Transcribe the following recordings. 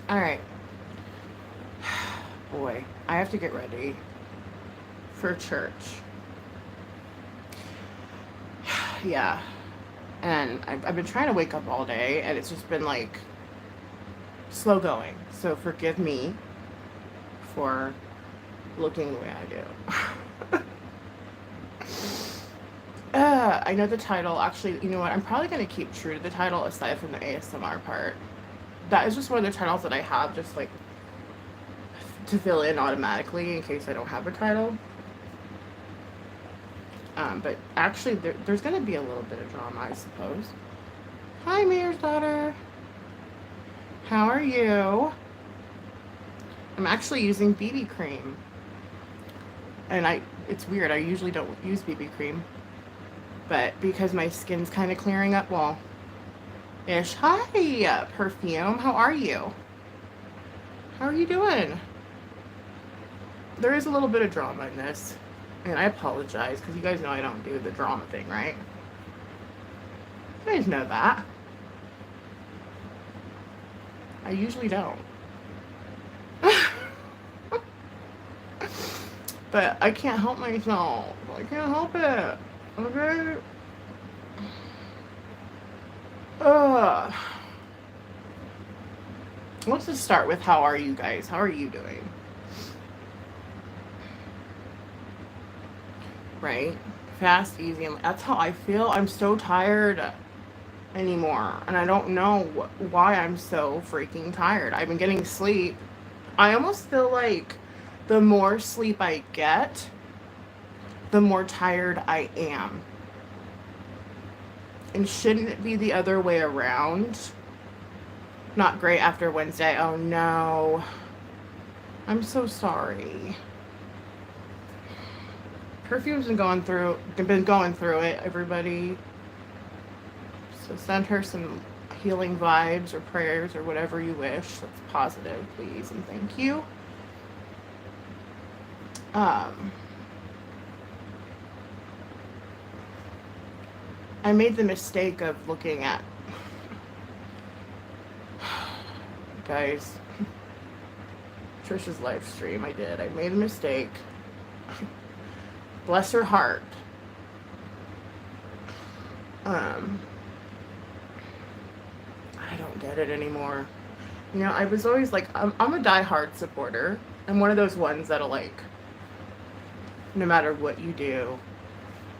All right. Boy, I have to get ready for church. Yeah. And I've been trying to wake up all day, and it's just been like slow going. So forgive me for looking the way I do. I know the title. Actually, you know what? I'm probably going to keep true to the title aside from the ASMR part. That is just one of the titles that I have just like to fill in automatically in case I don't have a title. But actually, there's going to be a little bit of drama, I suppose. Hi, Mayor's daughter. How are you? I'm actually using BB cream. And it's weird. I usually don't use BB cream. But because my skin's kind of clearing up, well, ish. Hi, perfume. How are you? How are you doing? There is a little bit of drama in this. And I apologize because you guys know I don't do the drama thing, right? You guys know that. I usually don't. But I can't help myself. I can't help it. Okay? Ugh. Let's just start with how are you guys? How are you doing? Right? Fast, easy. And that's how I feel. I'm so tired anymore. And I don't know why I'm so freaking tired. I've been getting sleep. I almost feel like the more sleep I get, the more tired I am. And shouldn't it be the other way around? Not great after Wednesday. Oh no. I'm so sorry. Perfume's been going through it, everybody. So send her some healing vibes or prayers or whatever you wish. That's positive, please, and thank you. Um, I made the mistake of looking at, guys, Trisha's live stream. I did. I made a mistake. Bless her heart. Um, I don't get it anymore. You know, I was always like, I'm a die-hard supporter. I'm one of those ones that'll like, no matter what you do,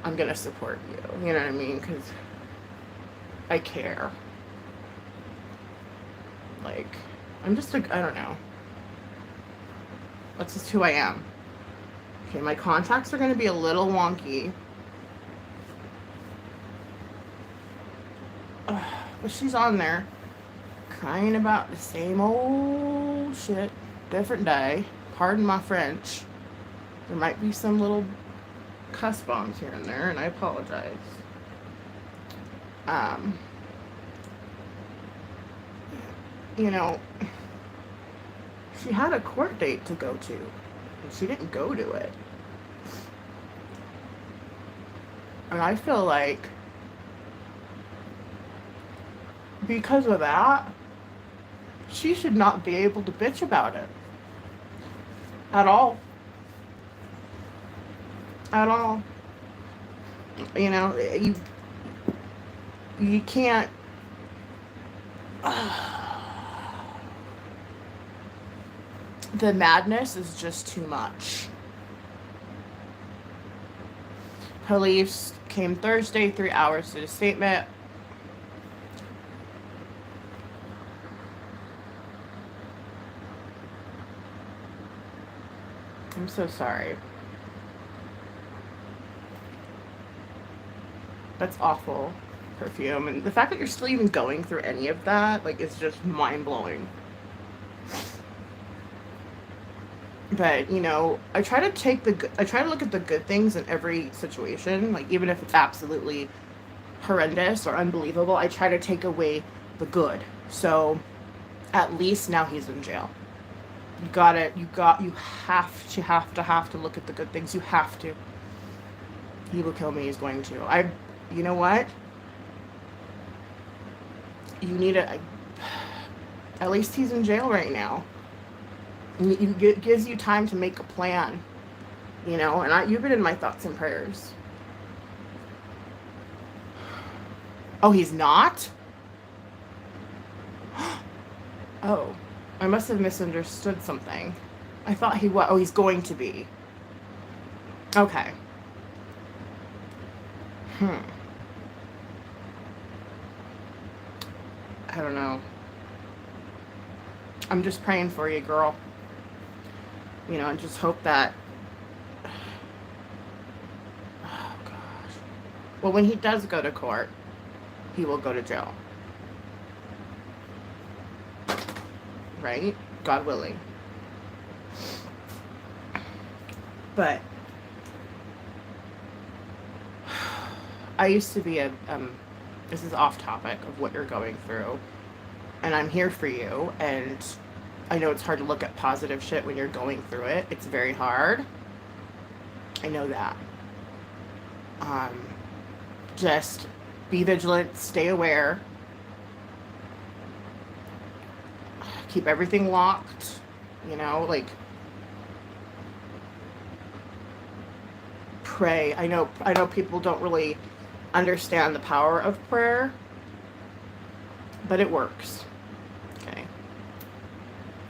I'm gonna support you. You know what I mean? Because I care. Like, I'm just like, I don't know. That's just who I am. Okay, my contacts are gonna be a little wonky. But she's on there crying about the same old shit, different day. Pardon my French. There might be some little cuss bombs here and there, and I apologize. Um, you know, she had a court date to go to, and she didn't go to it. And I feel like because of that, she should not be able to bitch about it at all. At all. You know, you can't. The madness is just too much. Police came Thursday, 3 hours to the statement. I'm so sorry. That's awful, perfume. And the fact that you're still even going through any of that, like, it's just mind blowing. But, you know, I try to look at the good things in every situation, like, even if it's absolutely horrendous or unbelievable, I try to take away the good. So, at least now he's in jail. You have to look at the good things. You have to. He will kill me. He's going to. You know what? You need to. At least he's in jail right now. It gives you time to make a plan, you know, and you've been in my thoughts and prayers. Oh, he's not? Oh, I must have misunderstood something. I thought he was. Oh, he's going to be. Okay. I don't know. I'm just praying for you, girl. You know, and just hope that. Oh, gosh. Well, when he does go to court, he will go to jail. Right? God willing. But I used to be this is off topic of what you're going through, and I'm here for you, and I know it's hard to look at positive shit when you're going through it. It's very hard. I know that. Just be vigilant, stay aware, keep everything locked, you know, like pray. I know people don't really understand the power of prayer, but it works. Okay.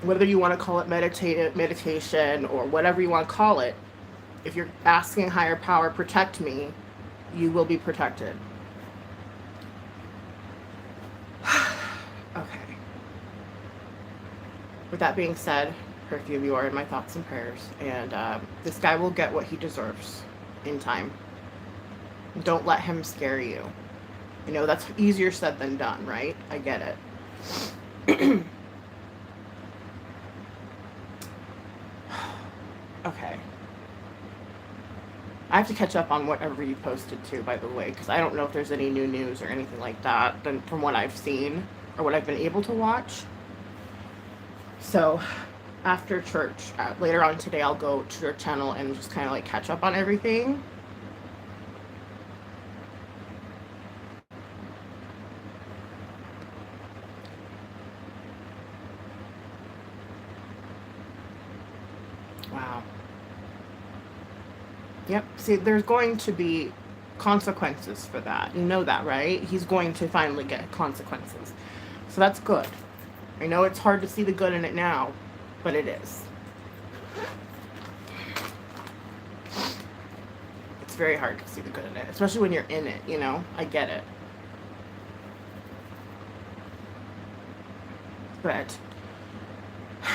Whether you want to call it meditation or whatever you want to call it, if you're asking higher power, protect me, you will be protected. Okay. With that being said, Perfume, you are in my thoughts and prayers, and this guy will get what he deserves in time. Don't let him scare you. You know, that's easier said than done, right? I get it. Okay. I have to catch up on whatever you posted too, by the way, because I don't know if there's any new news or anything like that than from what I've seen or what I've been able to watch. So after church, later on today, I'll go to your channel and just kind of like catch up on everything. Wow. Yep. See, there's going to be consequences for that. You know that, right? He's going to finally get consequences. So that's good. I know it's hard to see the good in it now, but it is. It's very hard to see the good in it, especially when you're in it, you know? I get it. But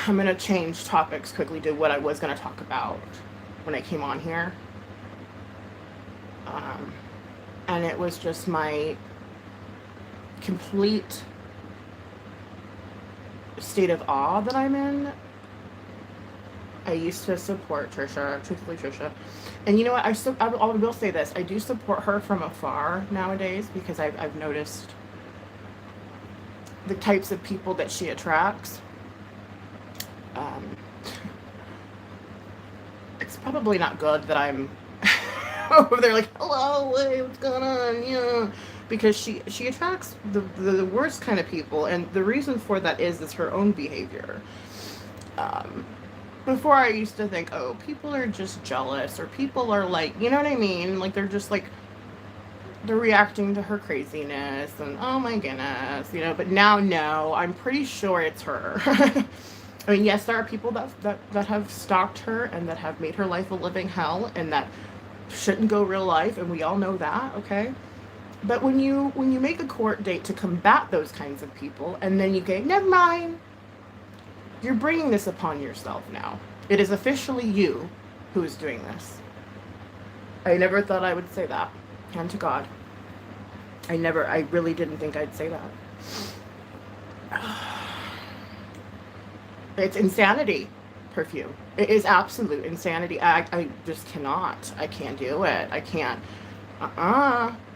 I'm going to change topics quickly to what I was going to talk about when I came on here. And it was just my complete state of awe that I'm in. I used to support Trisha, truthfully Trisha. And you know what? I will say this. I do support her from afar nowadays because I've noticed the types of people that she attracts. It's probably not good that I'm over there like, hello, hey, what's going on? Yeah. Because she attracts the worst kind of people, and the reason for that is her own behavior. Before I used to think, oh, people are just jealous, or people are like, you know what I mean? Like, they're just like, they're reacting to her craziness, and oh my goodness, you know, but now, no, I'm pretty sure it's her. I mean, yes, there are people that have stalked her and that have made her life a living hell, and that shouldn't go real life, and we all know that, okay? But when you make a court date to combat those kinds of people, and then you go, never mind, you're bringing this upon yourself now. It is officially you who is doing this. I never thought I would say that. Hand to God. I really didn't think I'd say that. It's insanity, Perfume. It is absolute insanity. I just cannot. I can't do it. I can't.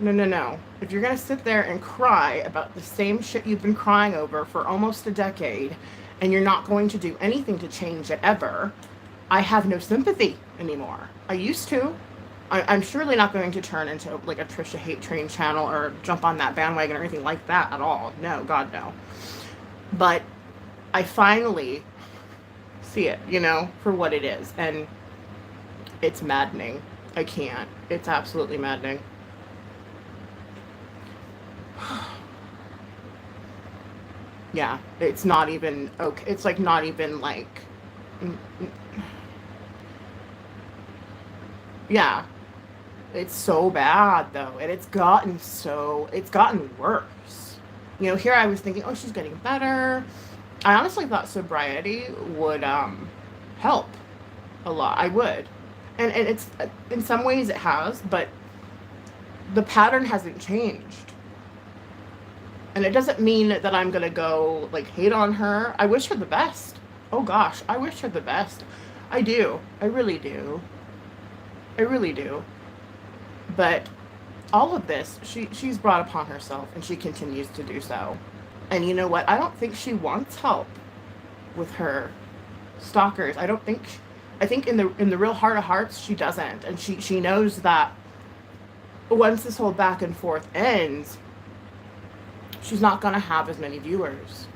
No. If you're going to sit there and cry about the same shit you've been crying over for almost a decade, and you're not going to do anything to change it ever, I have no sympathy anymore. I used to. I'm surely not going to turn into like a Trisha hate train channel or jump on that bandwagon or anything like that at all. No, God, no. But I finally see it, you know, for what it is. And it's maddening. I can't. It's absolutely maddening. Yeah, it's not even okay. It's like not even like, yeah, it's so bad though. And it's gotten worse. You know, here I was thinking, oh, she's getting better. I honestly thought sobriety would help a lot. I would. And it's in some ways it has, but the pattern hasn't changed. And it doesn't mean that I'm gonna go like hate on her. I wish her the best. Oh gosh, I wish her the best. I do. I really do. I really do. But all of this, she's brought upon herself, and she continues to do so. And you know what? I don't think she wants help with her stalkers. I think in the real heart of hearts she doesn't. And she knows that once this whole back and forth ends, she's not going to have as many viewers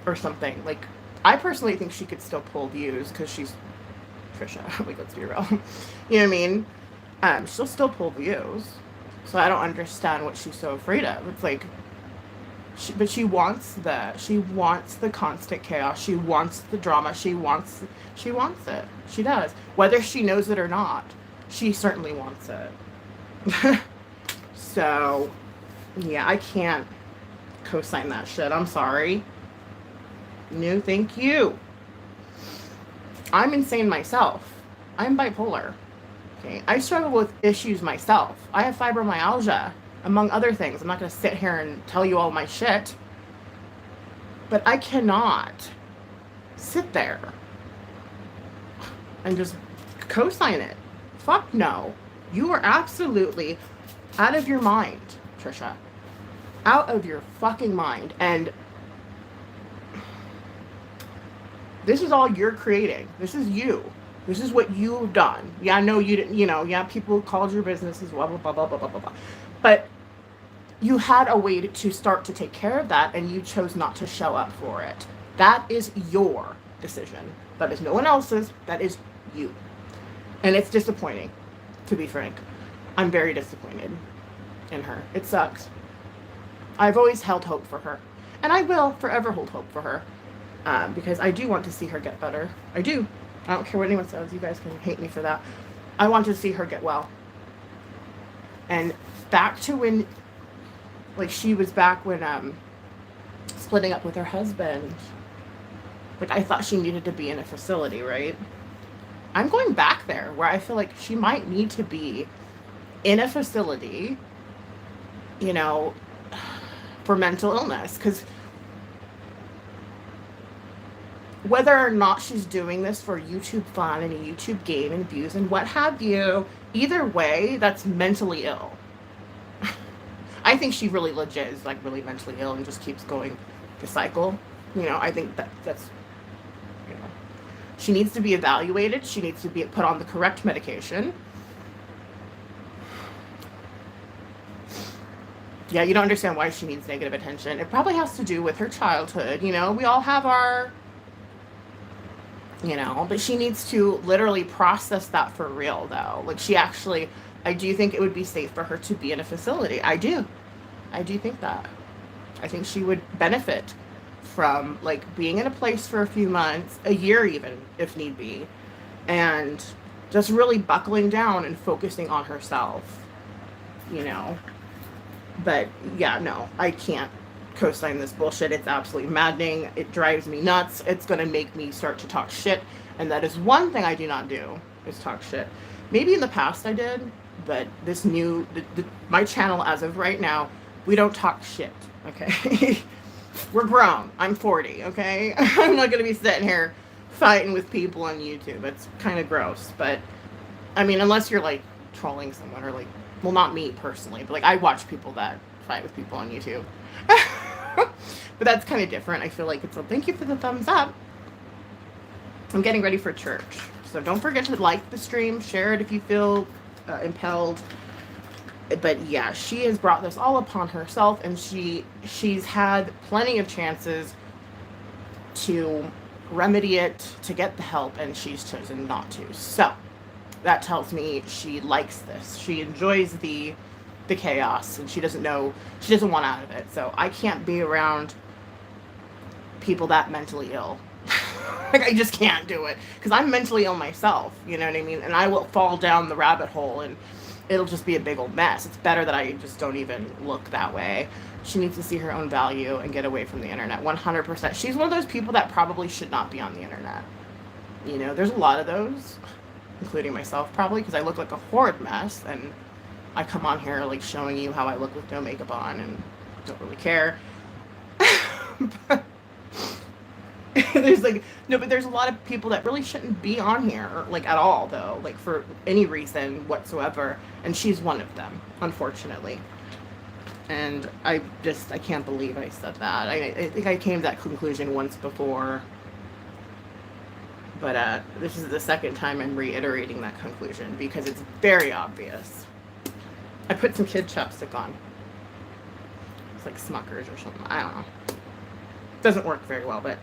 or something. Like, I personally think she could still pull views because she's Trisha. Like, let's be real. You know what I mean? She'll still pull views. So I don't understand what she's so afraid of. It's like, but she wants the constant chaos. She wants the drama. She wants it. She does. Whether she knows it or not, she certainly wants it. So, yeah, I can't co-sign that shit. I'm sorry. No, thank you. I'm insane myself. I'm bipolar. Okay, I struggle with issues myself. I have fibromyalgia, among other things. I'm not going to sit here and tell you all my shit. But I cannot sit there and just co-sign it. Fuck no. You are absolutely out of your mind, Trisha. Out of your fucking mind. And this is all you're creating. This is you. This is what you've done. Yeah, I know you didn't, you know, yeah, people called your businesses, blah, blah, blah, blah, blah, blah, blah, blah. But you had a way to start to take care of that, and you chose not to show up for it. That is your decision. That is no one else's. That is you. And it's disappointing, to be frank. I'm very disappointed in her. It sucks. I've always held hope for her. And I will forever hold hope for her. Because I do want to see her get better. I do. I don't care what anyone says. You guys can hate me for that. I want to see her get well. And back to when, like, she was back when splitting up with her husband. Like, I thought she needed to be in a facility, right? I'm going back there where I feel like she might need to be in a facility, you know, for mental illness. Because whether or not she's doing this for YouTube fun and a YouTube game and views and what have you, either way, that's mentally ill. I think she really legit is like really mentally ill and just keeps going the cycle. You know, I think that's, you know, she needs to be evaluated. She needs to be put on the correct medication. Yeah, you don't understand why she needs negative attention. It probably has to do with her childhood. You know, we all have our, you know, but she needs to literally process that for real, though. Like, she actually, I do think it would be safe for her to be in a facility. I do think that. I think she would benefit from, like, being in a place for a few months, a year even, if need be, and just really buckling down and focusing on herself, you know. But, yeah, no, I can't co-sign this bullshit. It's absolutely maddening. It drives me nuts. It's going to make me start to talk shit. And that is one thing I do not do, is talk shit. Maybe in the past I did, but this new, my channel as of right now, we don't talk shit, okay? We're grown. I'm 40, okay? I'm not going to be sitting here fighting with people on YouTube. It's kind of gross. But, I mean, unless you're, like, trolling someone or, like, well, not me personally, but, like, I watch people that fight with people on YouTube. But that's kind of different. I feel like it's a thank you for the thumbs up. I'm getting ready for church. So don't forget to like the stream, share it if you feel impelled. but yeah, she has brought this all upon herself, and she's had plenty of chances to remedy it, to get the help, and she's chosen not to. So that tells me she likes this. She enjoys the chaos, and she doesn't want out of it. So I can't be around people that mentally ill. Like, I just can't do it, because I'm mentally ill myself, you know what I mean? And I will fall down the rabbit hole, and it'll just be a big old mess. It's better that I just don't even look that way. She needs to see her own value and get away from the internet. 100%. She's one of those people that probably should not be on the internet. You know, there's a lot of those, including myself probably, because I look like a horrid mess, and I come on here like showing you how I look with no makeup on and don't really care. But there's like, no, but there's a lot of people that really shouldn't be on here, like, at all, though, like, for any reason whatsoever, and she's one of them, unfortunately. And I can't believe I said that. I think I came to that conclusion once before, but this is the second time I'm reiterating that conclusion, because it's very obvious. I put some kid chapstick on. It's like Smuckers or something, I don't know. Doesn't work very well, but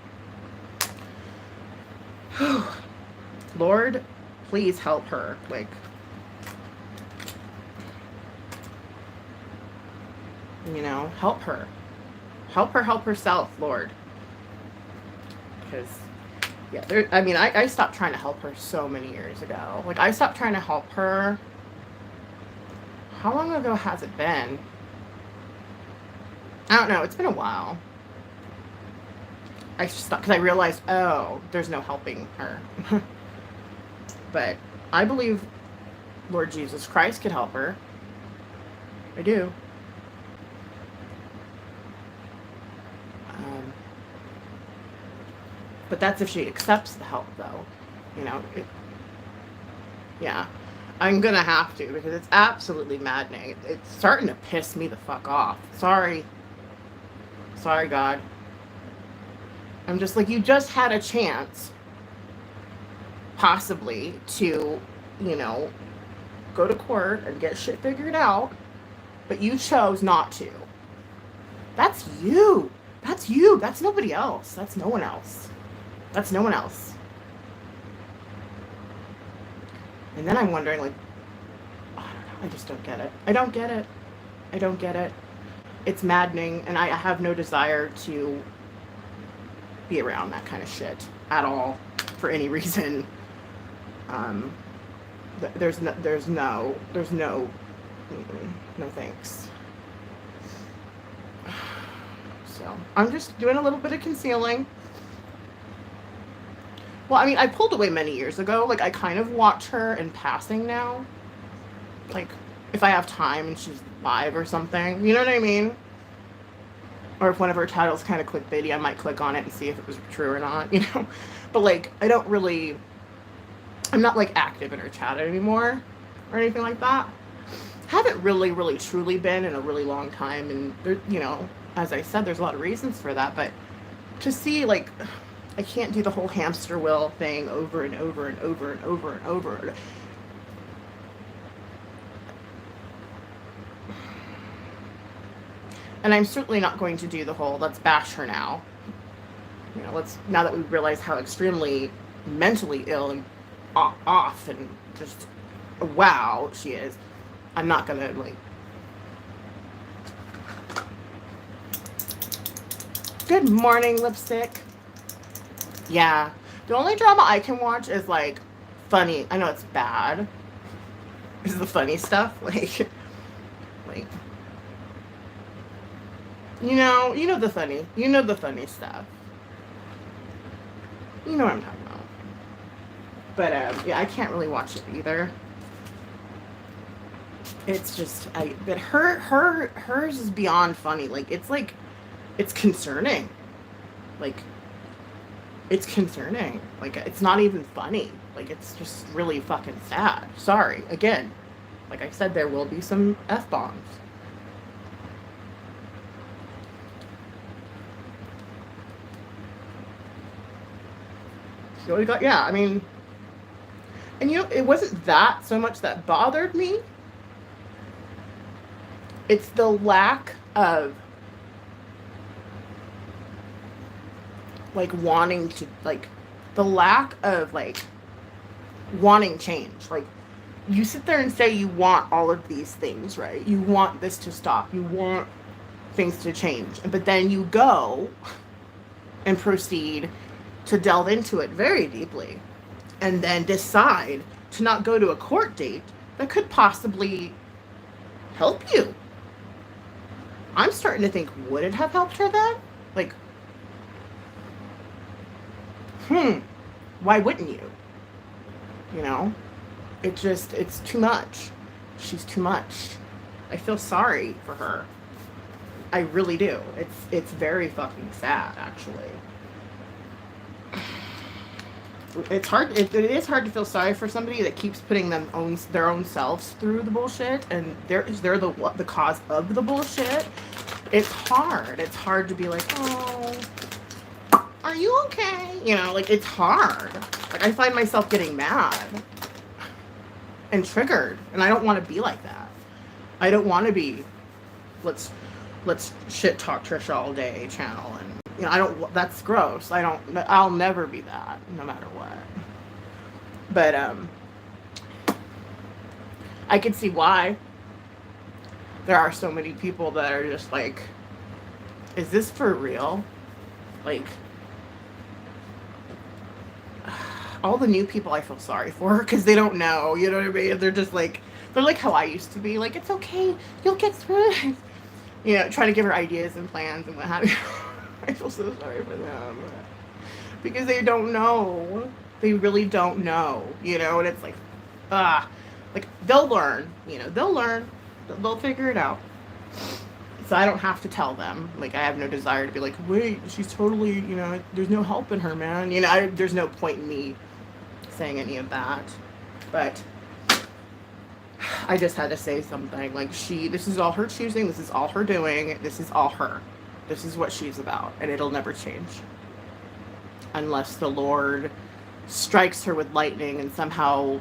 Lord, please help her. Like, you know, help her. Help her help herself, Lord. Because, yeah, I mean, I stopped trying to help her so many years ago. Like, I stopped trying to help her. How long ago has it been? I don't know. It's been a while. I stopped because I realized, oh, there's no helping her. But I believe Lord Jesus Christ could help her. I do. But that's if she accepts the help, though. You know, yeah. I'm gonna have to, because it's absolutely maddening. It's starting to piss me the fuck off. Sorry. Sorry, God. I'm just like, you just had a chance, possibly, to, you know, go to court and get shit figured out, but you chose not to. That's you. That's you. That's nobody else. That's no one else. That's no one else. And then I'm wondering, like, I don't know, I just don't get it. I don't get it. I don't get it. It's maddening, and I have no desire to be around that kind of shit at all, for any reason. There's no thanks. So I'm just doing a little bit of concealing. Well, I mean, I pulled away many years ago. Like, I kind of watch her in passing now. Like, if I have time and she's live or something. You know what I mean? Or if one of her titles kind of clickbaity, I might click on it and see if it was true or not, you know? But, like, I'm not, like, active in her chat anymore or anything like that. Haven't really, truly been in a really long time. And, there, you know, as I said, there's a lot of reasons for that. But to see, like, I can't do the whole hamster wheel thing over and over and over and over and over. And I'm certainly not going to do the whole, let's bash her now. You know, now that we realize how extremely mentally ill and off and just, wow, she is. I'm not gonna, like, good morning, lipstick. Yeah. The only drama I can watch is, like, funny. I know it's bad. Is the funny stuff. Like, you know the funny. You know the funny stuff. You know what I'm talking about. But, yeah, I can't really watch it either. It's just, but hers is beyond funny. Like, it's concerning. Like, it's concerning. Like, it's not even funny. Like, it's just really fucking sad. Sorry. Again, like I said, there will be some F-bombs. So we got, yeah, I mean, and you know, it wasn't that so much that bothered me. It's the lack of like wanting to, like, the lack of like wanting change. Like, you sit there and say you want all of these things, right? You want this to stop. You want things to change. But then you go and proceed to delve into it very deeply and then decide to not go to a court date that could possibly help you. I'm starting to think, would it have helped her then? Like, why wouldn't you? You know? It's too much. She's too much. I feel sorry for her. I really do. It's very fucking sad, actually. It's hard. It is hard to feel sorry for somebody that keeps putting their own selves through the bullshit, and they're the cause of the bullshit. It's hard. It's hard to be like, oh, are you okay? You know, like, it's hard. Like, I find myself getting mad and triggered, and I don't want to be like that. I don't want to be let's shit talk Trisha all day channel, and you know, I don't. That's gross. I'll never be that, no matter what. But I can see why there are so many people that are just like, is this for real? Like, all the new people I feel sorry for because they don't know, you know what I mean? They're just like, they're like how I used to be, like, it's okay, you'll get through it. You know, trying to give her ideas and plans and what have you. I feel so sorry for them because they don't know. They really don't know, you know, and it's like, like, they'll learn, you know, they'll figure it out. So I don't have to tell them. Like, I have no desire to be like, wait, she's totally, you know, there's no help in her, man. You know, there's no point in me saying any of that. But I just had to say something. Like, this is all her choosing. This is all her doing. This is all her. This is what she's about. And it'll never change. Unless the Lord strikes her with lightning and somehow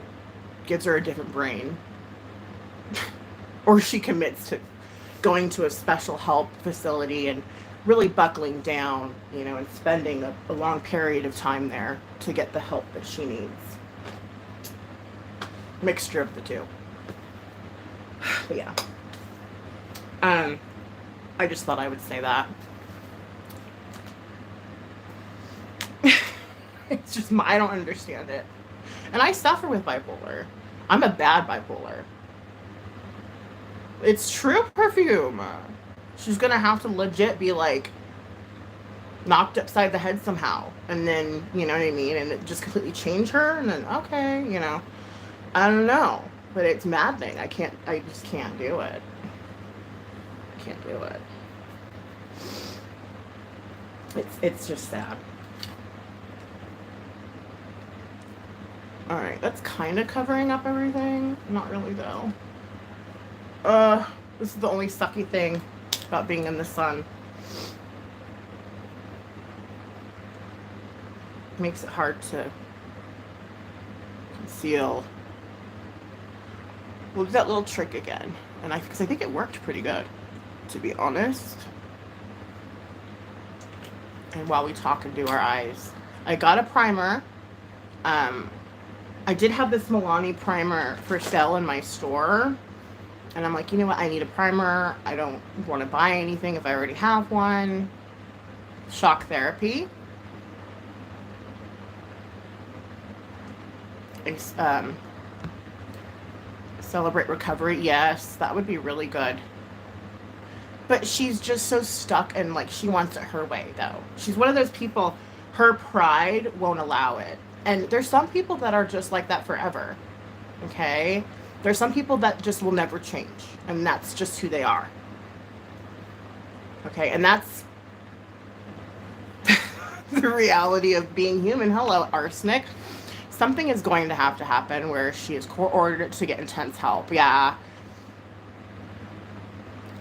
gives her a different brain. Or she commits to going to a special help facility and really buckling down, you know, and spending a long period of time there to get the help that she needs. Mixture of the two. But yeah. I just thought I would say that. It's just, I don't understand it. And I suffer with bipolar. I'm a bad bipolar. It's true, Perfume. She's gonna have to legit be like knocked upside the head somehow, and then, you know what I mean, and it just completely change her, and then, okay, you know, I don't know, but it's maddening. I just can't do it. I can't do it. It's just sad. All right, that's kind of covering up everything. Not really though. This is the only sucky thing about being in the sun. It makes it hard to conceal. We'll do that little trick again, and because I think it worked pretty good, to be honest. And while we talk and do our eyes, I got a primer. I did have this Milani primer for sale in my store. And I'm like, you know what? I need a primer. I don't want to buy anything if I already have one. Shock therapy. Celebrate recovery. Yes, that would be really good. But she's just so stuck and like she wants it her way though. She's one of those people, her pride won't allow it. And there's some people that are just like that forever. Okay? There's some people that just will never change. And that's just who they are. Okay? And that's the reality of being human. Hello, arsenic. Something is going to happen where she is court ordered to get intense help. Yeah.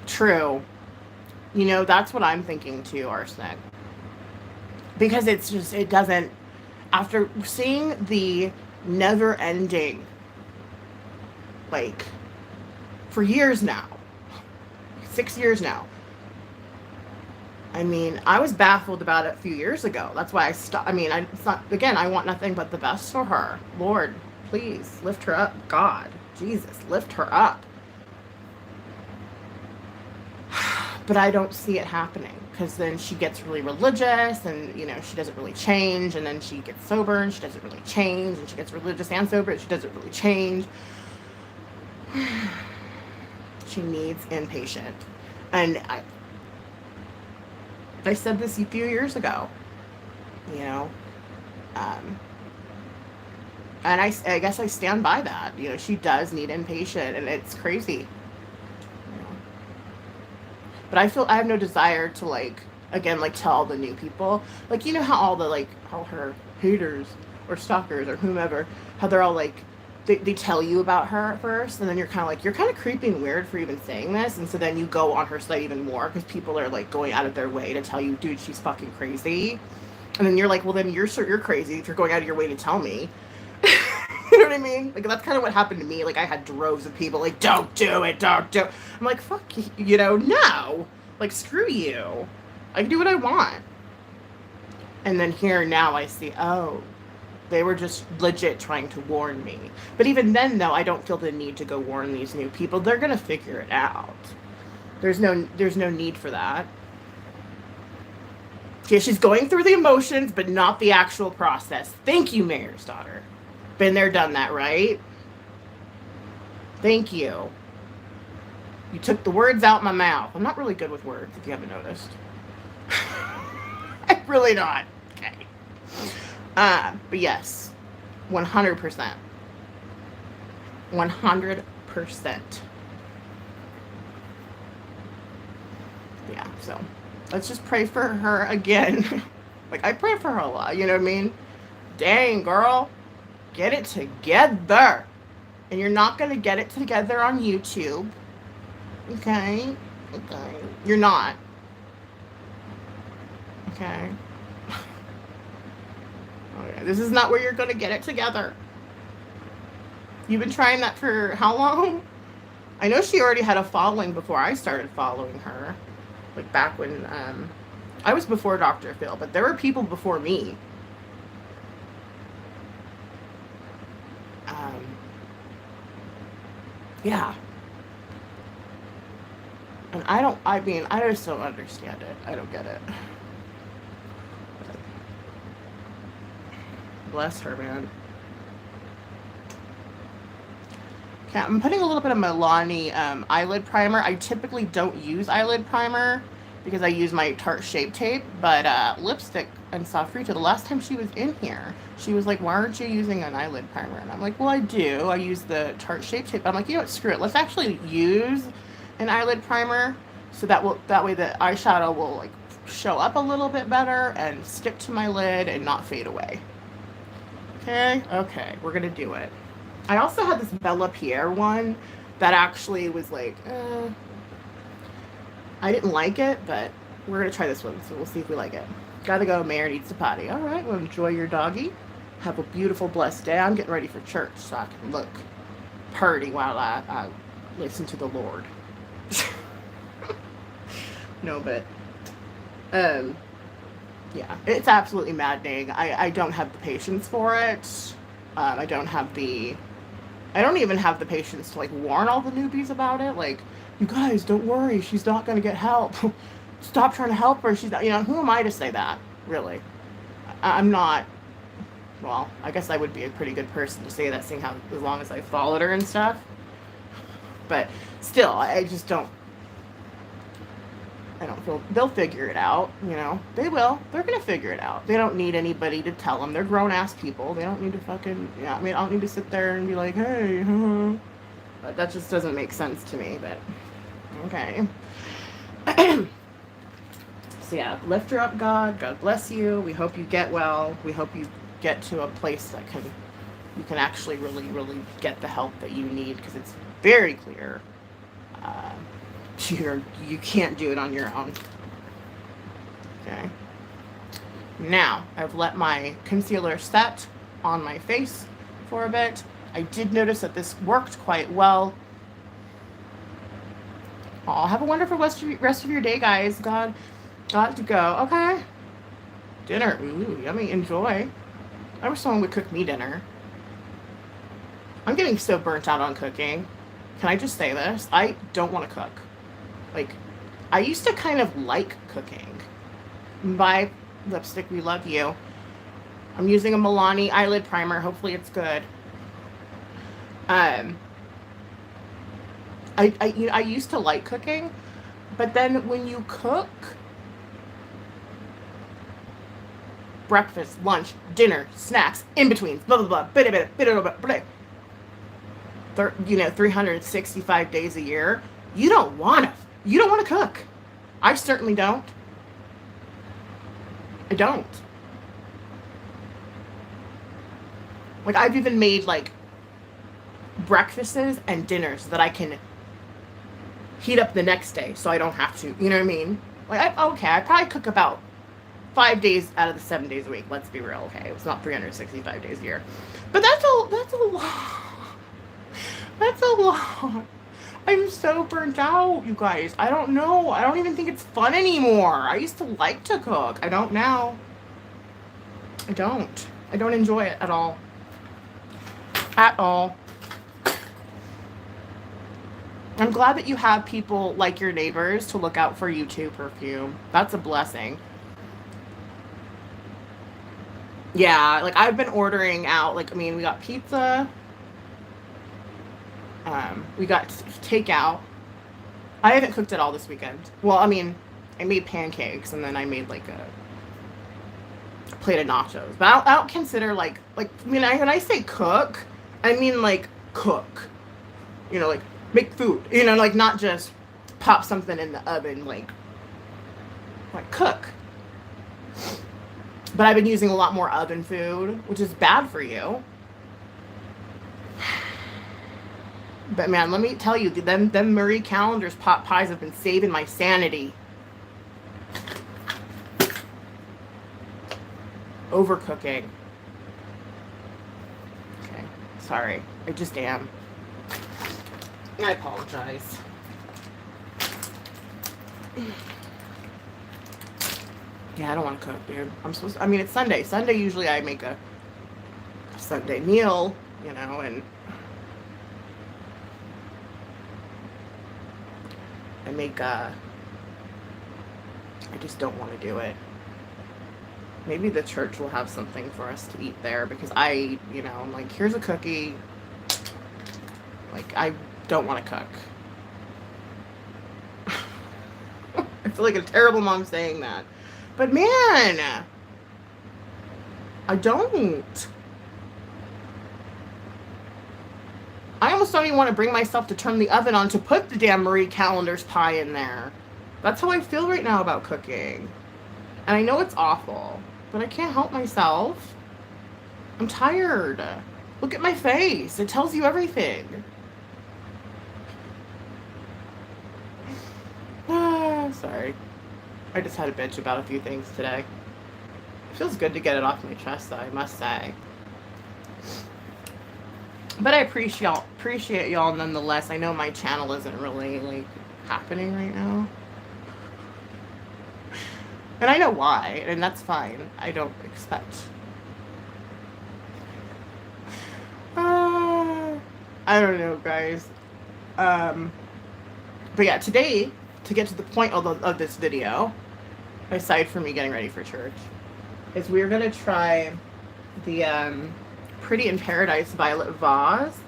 True. You know, that's what I'm thinking too, arsenic. Because it's just, it doesn't, after seeing the never ending, like, for years now, 6 years now. I mean, I was baffled about it a few years ago. That's why I stopped. I mean, it's not, again, I want nothing but the best for her. Lord, please lift her up. God, Jesus, lift her up. But I don't see it happening, because then she gets really religious and, you know, she doesn't really change. And then she gets sober and she doesn't really change. And she gets religious and sober and she doesn't really change. She needs inpatient. And I said this a few years ago, you know, and I guess I stand by that. You know, she does need inpatient, and it's crazy. You know. But I feel I have no desire to, like, again, like, tell all the new people, like, you know how all the, like, all her haters or stalkers or whomever, how they're all like, they tell you about her at first, and then you're kind of like, you're kind of creeping weird for even saying this, and so then you go on her site even more because people are, like, going out of their way to tell you, dude, she's fucking crazy. And then you're like, well, then you're crazy if you're going out of your way to tell me. You know what I mean? Like, that's kind of what happened to me. Like, I had droves of people like, don't do it, don't do it. I'm like, fuck you know, no. Like, screw you. I can do what I want. And then here now I see, oh, they were just legit trying to warn me. But even then, though, I don't feel the need to go warn these new people. They're going to figure it out. There's no need for that. Yeah, she's going through the emotions, but not the actual process. Thank you, Mayor's daughter. Been there, done that, right? Thank you. You took the words out my mouth. I'm not really good with words, if you haven't noticed. I'm really not. Okay. But yes, 100%. 100%. Yeah, so let's just pray for her again. Like, I pray for her a lot, you know what I mean? Dang, girl, get it together. And you're not going to get it together on YouTube. Okay? Okay. You're not. Okay? Okay, this is not where you're going to get it together. You've been trying that for how long? I know she already had a following before I started following her. Like, back when, I was before Dr. Phil, but there were people before me. Yeah. And I just don't understand it. I don't get it. Bless her, man. Okay, I'm putting a little bit of Milani eyelid primer. I typically don't use eyelid primer because I use my Tarte Shape Tape, but lipstick and Safrita, the last time she was in here, she was like, why aren't you using an eyelid primer? And I'm like, well, I do. I use the Tarte Shape Tape. I'm like, you know what, screw it. Let's actually use an eyelid primer so that way the eyeshadow will, like, show up a little bit better and stick to my lid and not fade away. Okay, we're gonna do it. I also had this Bella Pierre one that actually was like, I didn't like it, but we're gonna try this one, so we'll see if we like it. Gotta go, Mayor needs to potty. All right, well, enjoy your doggy. Have a beautiful, blessed day. I'm getting ready for church, so I can look purty while I listen to the Lord. No, but, yeah, it's absolutely maddening. I don't have the patience for it. I don't even have the patience to, like, warn all the newbies about it. Like, you guys, don't worry, she's not going to get help. Stop trying to help her. She's not, you know, who am I to say that, really? I'm not, well, I guess I would be a pretty good person to say that, seeing how, as long as I followed her and stuff. But still, I just don't, I don't feel, they'll figure it out, you know. They will. They're going to figure it out. They don't need anybody to tell them. They're grown-ass people. They don't need to fucking, yeah, I mean, I don't need to sit there and be like, hey, but that just doesn't make sense to me, but, okay. So, yeah, lift her up, God. God bless you. We hope you get well. We hope you get to a place that you can actually really, really get the help that you need, because it's very clear you can't do it on your own. Okay. Now, I've let my concealer set on my face for a bit. I did notice that this worked quite well. Oh, have a wonderful rest of your day, guys. Got to go. Okay. Dinner. Ooh, yummy. Enjoy. I wish someone would cook me dinner. I'm getting so burnt out on cooking. Can I just say this? I don't want to cook. Like, I used to kind of like cooking. Bye, lipstick. We love you. I'm using a Milani eyelid primer. Hopefully it's good. Um, I used to like cooking, but then when you cook breakfast, lunch, dinner, snacks, in betweens, blah blah blah, blah blah blah blah blah, 365 days a year, you don't want to cook. I certainly don't. I don't. Like, I've even made like breakfasts and dinners that I can heat up the next day so I don't have to, you know what I mean? Like, I probably cook about 5 days out of the 7 days a week. Let's be real, okay? It's not 365 days a year. But that's a lot. That's a lot. I'm so burnt out, you guys. I don't know. I don't even think it's fun anymore. I used to like to cook. I don't now. I don't. I don't enjoy it at all. At all. I'm glad that you have people like your neighbors to look out for you too, perfume. That's a blessing. Yeah, like I've been ordering out. Like, I mean, we got pizza. We got takeout. I haven't cooked it all this weekend. Well, I mean, I made pancakes and then I made like a plate of nachos. But I don't consider I mean, when I say cook, I mean like cook. You know, like make food. You know, like not just pop something in the oven. Like cook. But I've been using a lot more oven food, which is bad for you. But man, let me tell you, them Marie Callender's pot pies have been saving my sanity. Overcooking. Okay, sorry. I just am. I apologize. Yeah, I don't want to cook, dude. I mean, it's Sunday. Sunday, usually I make a Sunday meal, you know, and I just don't want to do it. Maybe the church will have something for us to eat there because I'm like, here's a cookie. Like, I don't want to cook. I feel like a terrible mom saying that. But man, I don't. I almost don't even want to bring myself to turn the oven on to put the damn Marie Callender's pie in there. That's how I feel right now about cooking. And I know it's awful, but I can't help myself. I'm tired. Look at my face. It tells you everything. Sorry. I just had a bitch about a few things today. It feels good to get it off my chest, though, I must say. But I appreciate y'all nonetheless. I know my channel isn't really like happening right now. And I know why, and that's fine. I don't expect. I don't know, guys. But yeah, today, to get to the point of this video, aside from me getting ready for church, is we're gonna try the Pretty in Paradise Violet Vase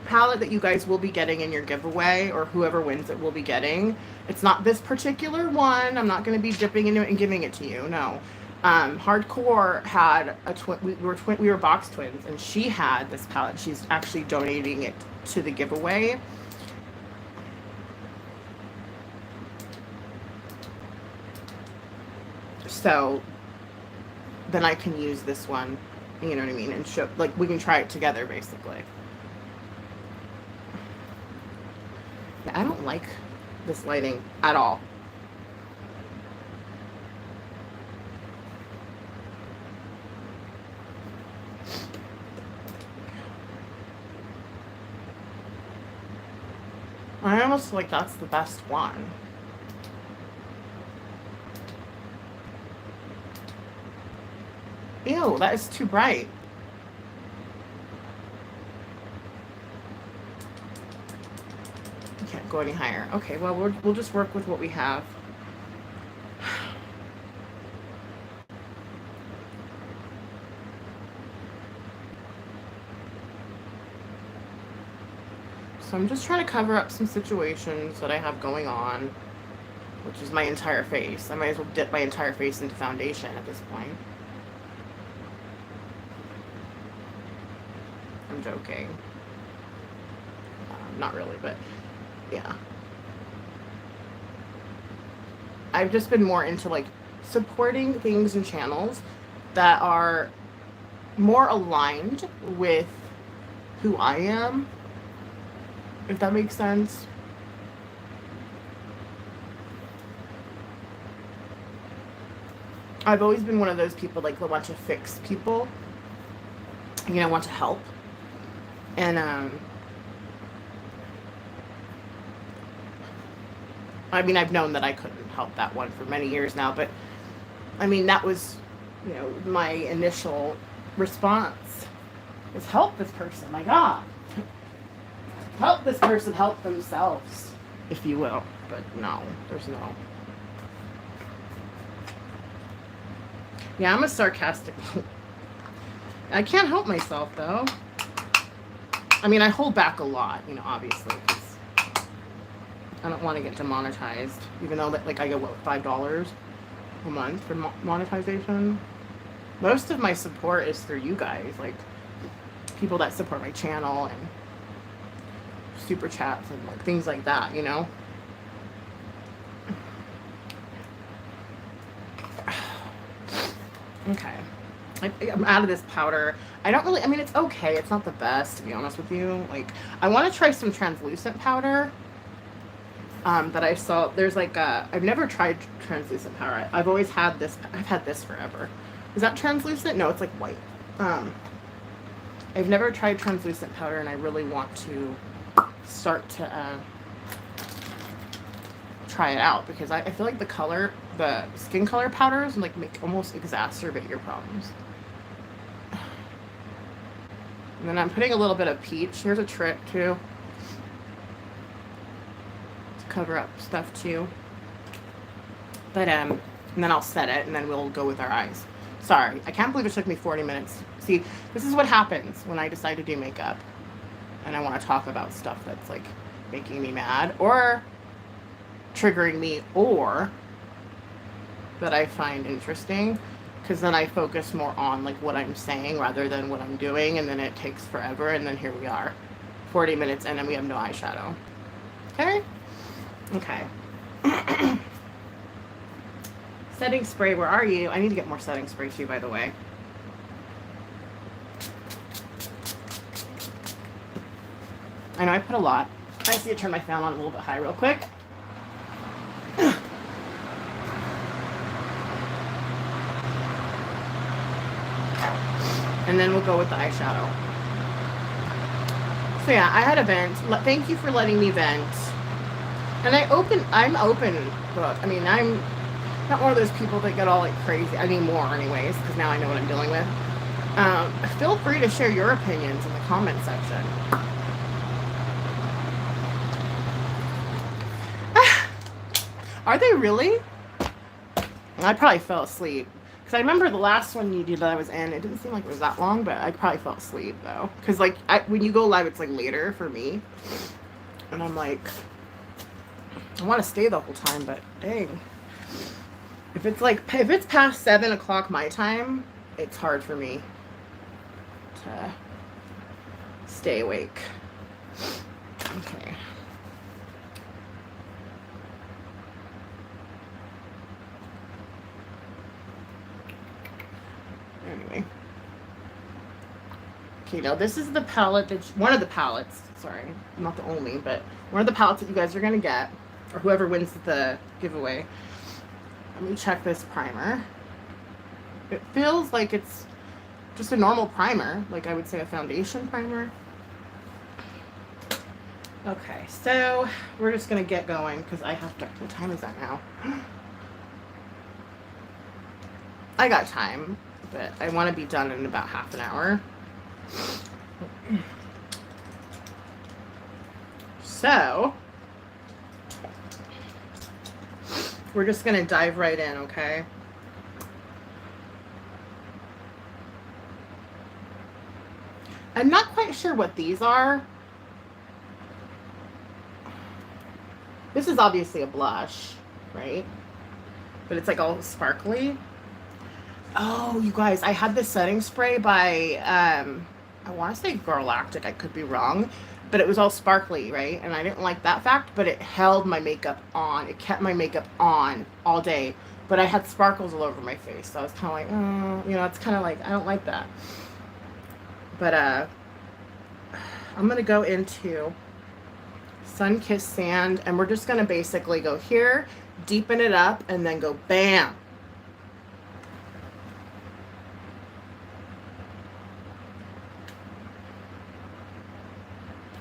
palette that you guys will be getting in your giveaway, or whoever wins it will be getting. It's not this particular one. I'm not going to be dipping into it and giving it to you. No. Hardcore had a twin. We were box twins, and she had this palette. She's actually donating it to the giveaway. So then I can use this one. You know what I mean? And show, like, we can try it together, basically. I don't like this lighting at all. I almost feel like that's the best one. Ew, that is too bright. Can't go any higher. Okay, well, we'll just work with what we have. So I'm just trying to cover up some situations that I have going on, which is my entire face. I might as well dip my entire face into foundation at this point. I'm joking. Not really, but yeah. I've just been more into like supporting things and channels that are more aligned with who I am, if that makes sense. I've always been one of those people like that want to fix people, you know, want to help. And I mean, I've known that I couldn't help that one for many years now, but I mean, that was, you know, my initial response is help this person. My God, help this person help themselves, if you will. But no, there's no. Yeah, I'm a sarcastic. I can't help myself though. I mean, I hold back a lot, you know, obviously, because I don't want to get demonetized, even though like I get what, $5 a month for monetization. Most of my support is through you guys, like people that support my channel and super chats and like things like that, you know. Okay, I'm out of this powder. I don't really, I mean, it's okay. It's not the best, to be honest with you. Like, I want to try some translucent powder that I saw. There's like I've never tried translucent powder. I've always had this. I've had this forever. Is that translucent? No, it's like white. I've never tried translucent powder, and I really want to start to try it out, because I feel like the skin color powders like almost exacerbate your problems. And then I'm putting a little bit of peach. Here's a trick too, to cover up stuff too. But and then I'll set it, and then we'll go with our eyes. Sorry, I can't believe it took me 40 minutes. See, this is what happens when I decide to do makeup, and I want to talk about stuff that's like making me mad or triggering me, or that I find interesting, because then I focus more on like what I'm saying rather than what I'm doing, and then it takes forever, and then here we are 40 minutes in and we have no eyeshadow. Okay. Setting spray, where are you? I need to get more setting spray too, by the way. I know I put a lot. I just need to turn my fan on a little bit high real quick. And then we'll go with the eyeshadow. So yeah, I had a vent. Thank you for letting me vent. And I'm open book. I mean, I'm not one of those people that get all like crazy anymore anyways, because now I know what I'm dealing with. Feel free to share your opinions in the comment section. Are they really? I probably fell asleep. Because I remember the last one you did that I was in, it didn't seem like it was that long, but I probably fell asleep though. Because like when you go live, it's like later for me. And I'm like, I want to stay the whole time, but dang. If it's past 7 o'clock my time, it's hard for me to stay awake. Okay. Anyway. Okay, now this is the palette one of the palettes, sorry, not the only, but one of the palettes that you guys are going to get, or whoever wins the giveaway. Let me check this primer. It feels like it's just a normal primer, like I would say a foundation primer. Okay, so we're just gonna get going because I have to. What time is that now? I got time, but I want to be done in about half an hour. So we're just gonna dive right in, okay? I'm not quite sure what these are. This is obviously a blush, right? But it's like all sparkly. Oh, you guys, I had this setting spray by I want to say Galactic. I could be wrong, but it was all sparkly, right? And I didn't like that fact, but it held my makeup on. It kept my makeup on all day, but I had sparkles all over my face. So I was kind of like, you know, it's kind of like I don't like that. But I'm gonna go into Sun-Kissed Sand, and we're just gonna basically go here, deepen it up, and then go bam.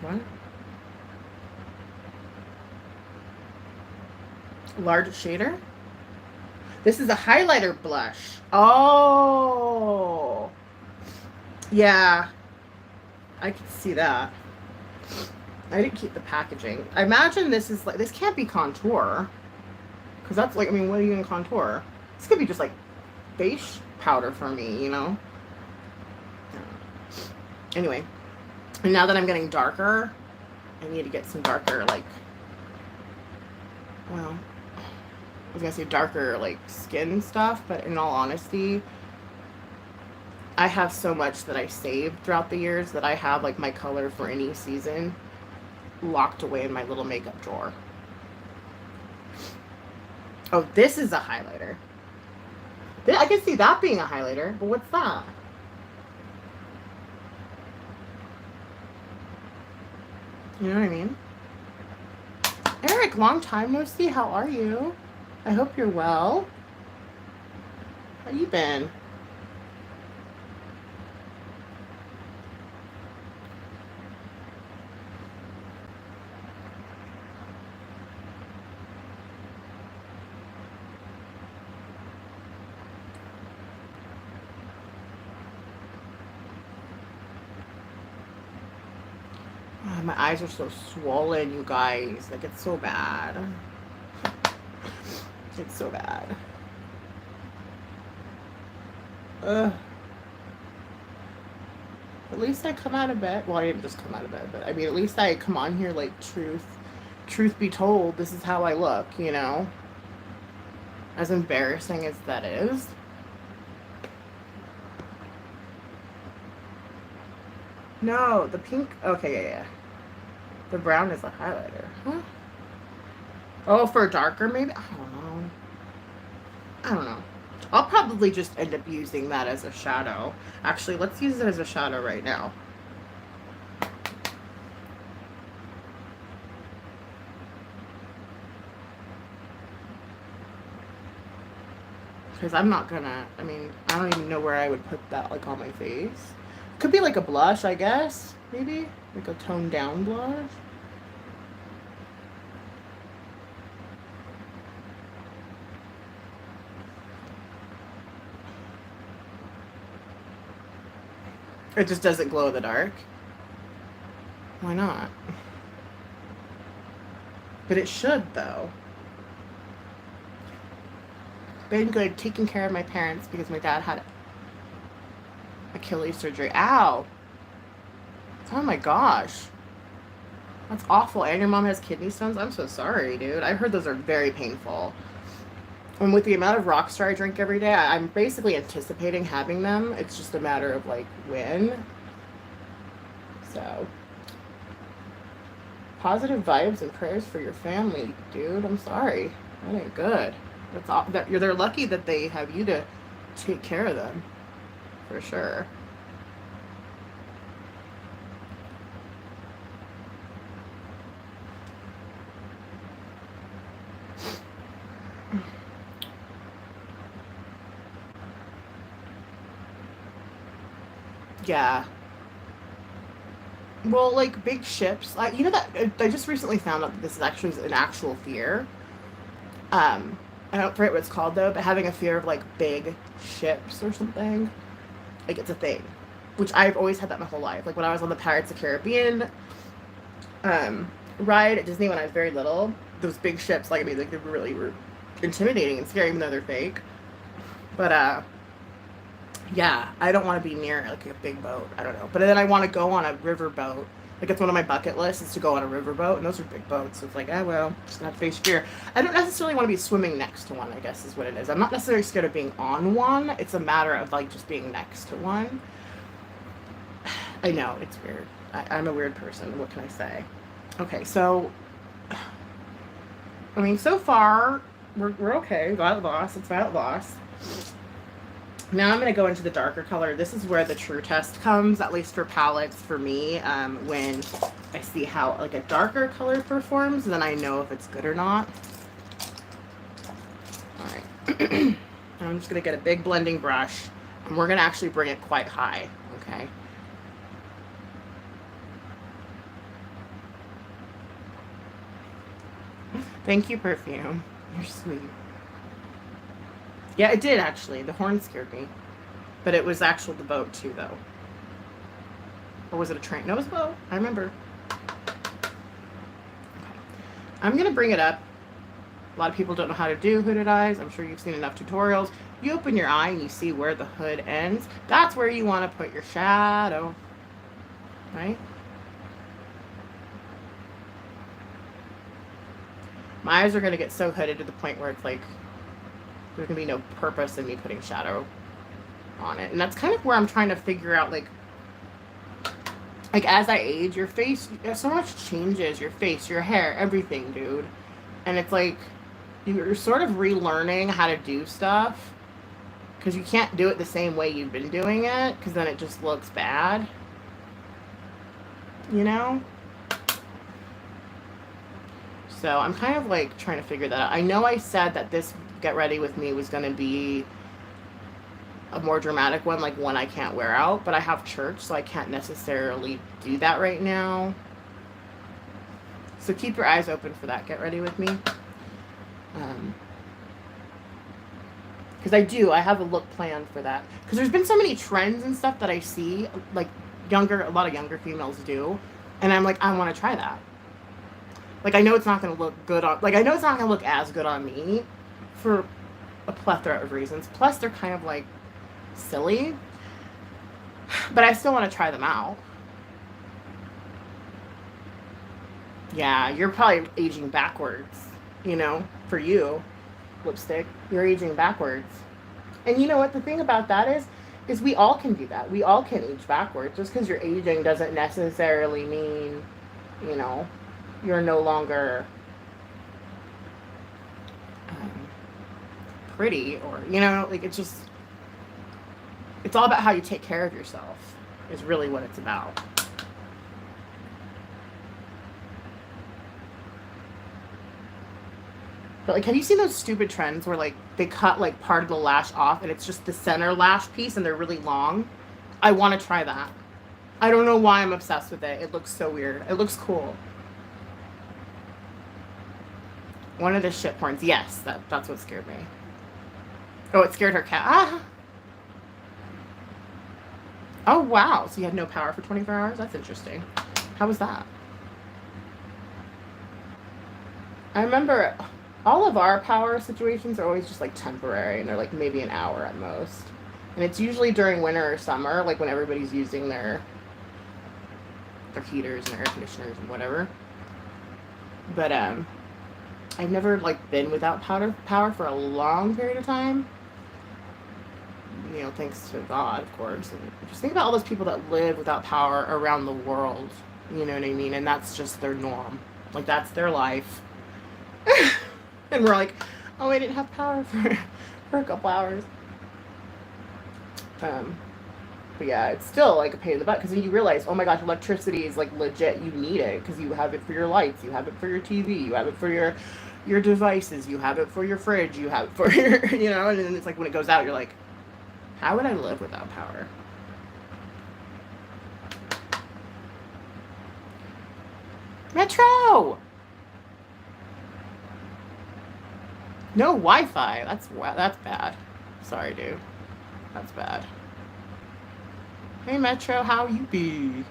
What? Large shader? This is a highlighter blush. Oh. Yeah. I can see that. I didn't keep the packaging. I imagine this is like, this can't be contour. Because that's like, I mean, what are you in contour? This could be just like base powder for me, you know? Anyway. And now that I'm getting darker, I need to get some darker, like, well, I was gonna say darker, like, skin stuff, but in all honesty, I have so much that I saved throughout the years that I have, like, my color for any season locked away in my little makeup drawer. Oh, this is a highlighter. I can see that being a highlighter, but what's that? You know what I mean? Eric, long time no see. How are you? I hope you're well. How you been? Oh, my eyes are so swollen, you guys. Like, it's so bad. It's so bad. Ugh. At least I come out of bed. Well, I didn't just come out of bed, but I mean, at least I come on here like truth be told, this is how I look, you know? As embarrassing as that is. No, the pink. Okay, yeah. The brown is a highlighter. Huh? Oh, for darker, maybe? I don't know. I don't know. I'll probably just end up using that as a shadow. Actually, let's use it as a shadow right now. Because I'm not gonna, I mean, I don't even know where I would put that, like, on my face. Could be like a blush, I guess. Maybe? Like a toned down blush. It just doesn't glow in the dark. Why not? But it should, though. Been good taking care of my parents because my dad had Achilles surgery. Ow! Oh my gosh. That's awful. And your mom has kidney stones? I'm so sorry, dude. I heard those are very painful. And with the amount of Rockstar I drink every day, I'm basically anticipating having them. It's just a matter of, like, when. So, positive vibes and prayers for your family, dude. I'm sorry. That ain't good. That's all. They're lucky that they have you to take care of them, for sure. Yeah. Well, like big ships. You know that I just recently found out that this is actually an actual fear. I don't forget what it's called though, but having a fear of like big ships or something, like it's a thing, which I've always had that my whole life. Like when I was on the Pirates of the Caribbean ride at Disney when I was very little, those big ships, like I mean, like they really were intimidating and scary, even though they're fake. But yeah, I don't want to be near like a big boat. I don't know. But then I want to go on a river boat. Like it's one of my bucket lists is to go on a river boat, and those are big boats. So it's like, well, just gonna have to face fear. I don't necessarily want to be swimming next to one, I guess is what it is. I'm not necessarily scared of being on one. It's a matter of like just being next to one. I know, it's weird. I'm a weird person. What can I say? Okay, so I mean, so far we're okay. Violet Voss. It's Violet Voss. Now I'm going to go into the darker color. This is where the true test comes, at least for palettes for me. When I see how like a darker color performs, then I know if it's good or not. All right. I'm just going to get a big blending brush, and we're going to actually bring it quite high, okay? Thank you, perfume. You're sweet. Yeah, it did actually. The horn scared me. But it was actually the boat too, though. Or was it a train? No, it was a boat. I remember. Okay. I'm going to bring it up. A lot of people don't know how to do hooded eyes. I'm sure you've seen enough tutorials. You open your eye and you see where the hood ends. That's where you want to put your shadow. Right? My eyes are going to get so hooded to the point where it's like there's going to be no purpose in me putting shadow on it. And that's kind of where I'm trying to figure out, like as I age, your face, so much changes. Your face, your hair, everything, dude. And it's like you're sort of relearning how to do stuff because you can't do it the same way you've been doing it because then it just looks bad. You know? So I'm kind of like trying to figure that out. I know I said that this Get Ready With Me was going to be a more dramatic one, like one I can't wear out, but I have church, so I can't necessarily do that right now. So keep your eyes open for that Get Ready With Me. Because I have a look planned for that. Because there's been so many trends and stuff that I see, like a lot of younger females do, and I'm like, I want to try that. Like, I know it's not going to look good on, like, I know it's not going to look as good on me for a plethora of reasons. Plus, they're kind of, like, silly. But I still want to try them out. Yeah, you're probably aging backwards, you know, for you, lipstick. You're aging backwards. And you know what? The thing about that is we all can do that. We all can age backwards. Just because you're aging doesn't necessarily mean, you know, you're no longer pretty, or you know, like it's all about how you take care of yourself is really what it's about. But like, have you seen those stupid trends where like they cut like part of the lash off and it's just the center lash piece and they're really long? I want to try that. I don't know why I'm obsessed with it. It looks so weird. It looks cool. One of the shit porns. Yes, that's what scared me. Oh, it scared her cat. Ah. Oh, wow. So you had no power for 24 hours? That's interesting. How was that? I remember all of our power situations are always just like temporary, and they're like maybe an hour at most. And it's usually during winter or summer, like when everybody's using their heaters and air conditioners and whatever. But I've never like been without power for a long period of time. You know, thanks to God, of course. And just think about all those people that live without power around the world. You know what I mean? And that's just their norm. Like that's their life. And we're like, oh, I didn't have power for a couple hours. But yeah, it's still like a pain in the butt because then you realize, oh my gosh, electricity is like legit. You need it because you have it for your lights, you have it for your TV, you have it for your devices, you have it for your fridge, you have it for your, you know, and then it's like when it goes out, you're like, how would I live without power? Metro! No Wi-Fi. That's bad. Sorry, dude. That's bad. Hey, Metro, how you be?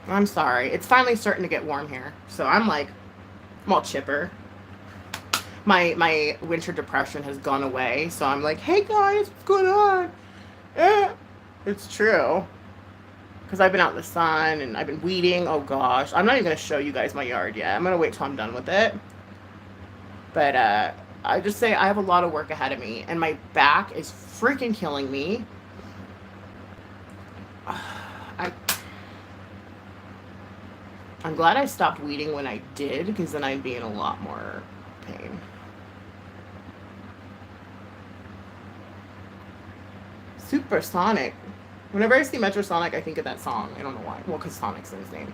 I'm sorry. It's finally starting to get warm here. So I'm all chipper. My winter depression has gone away. So I'm like, hey, guys, what's going on? It's true. Because I've been out in the sun and I've been weeding. Oh, gosh. I'm not even going to show you guys my yard yet. I'm going to wait till I'm done with it. But I just say I have a lot of work ahead of me. And my back is freaking killing me. I'm glad I stopped weeding when I did, because then I'd be in a lot more pain. Supersonic. Whenever I see Metrosonic, I think of that song. I don't know why. Well, because Sonic's in his name.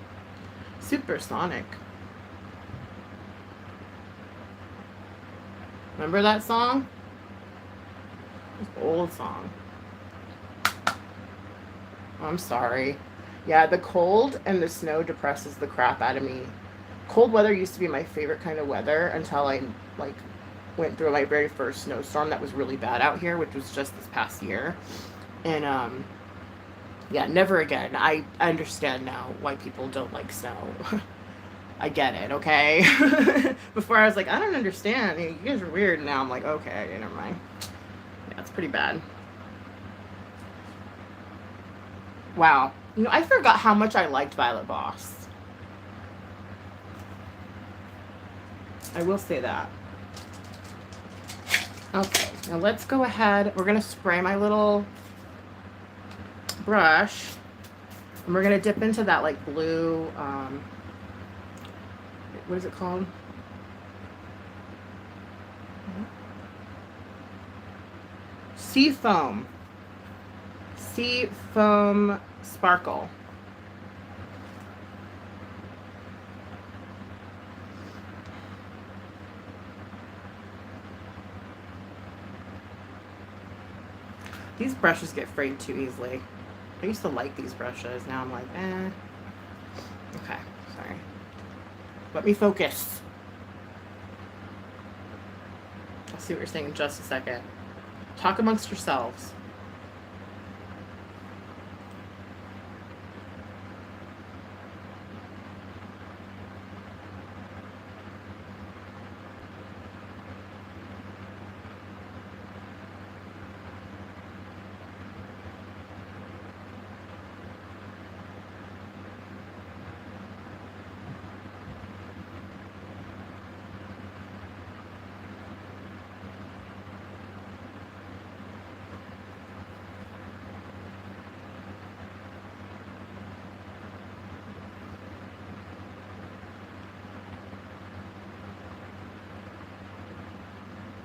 Supersonic. Remember that song? It's an old song. I'm sorry. Yeah, the cold and the snow depresses the crap out of me. Cold weather used to be my favorite kind of weather until I went through my very first snowstorm that was really bad out here, which was just this past year. And yeah, never again. I understand now why people don't like snow. I get it, okay? Before I was like, I don't understand. You guys are weird. Now I'm like, okay, never mind. Yeah, it's pretty bad. Wow. I forgot how much I liked Violet Voss. I will say that. Okay, now let's go ahead. We're going to spray my little brush. And we're going to dip into that blue, what is it called? Sea foam sparkle. These brushes get frayed too easily. I used to like these brushes. Now I'm like, eh. Okay, sorry. Let me focus. I'll see what you're saying in just a second. Talk amongst yourselves.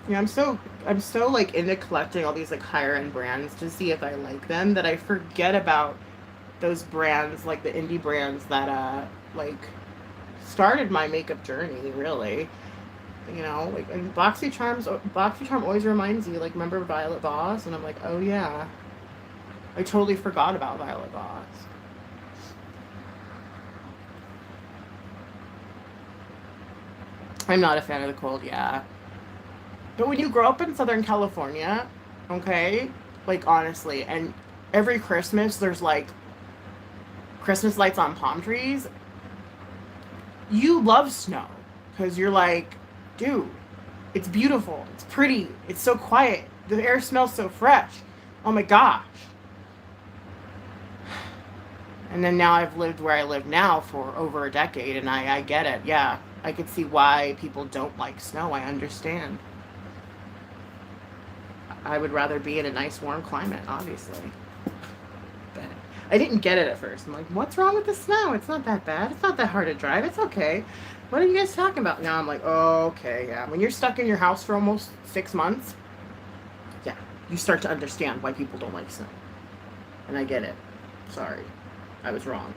Yeah, I'm so into collecting all these higher end brands to see if I like them, that I forget about those brands, the indie brands that started my makeup journey, really. And BoxyCharm always reminds you, remember Violet Voss? And I'm like, oh yeah. I totally forgot about Violet Voss. I'm not a fan of the cold, yeah. But when you grow up in Southern California, okay, honestly, and every Christmas there's Christmas lights on palm trees, you love snow because you're like, dude, it's beautiful, it's pretty, it's so quiet, the air smells so fresh. Oh my gosh. And then now I've lived where I live now for over a decade, and I get it. Yeah, I could see why people don't like snow. I understand. I would rather be in a nice warm climate, obviously. But I didn't get it at first. I'm like, what's wrong with the snow? It's not that bad. It's not that hard to drive. It's okay. What are you guys talking about? Now I'm like, oh, okay, yeah. When you're stuck in your house for almost 6 months, yeah, you start to understand why people don't like snow. And I get it. Sorry. I was wrong.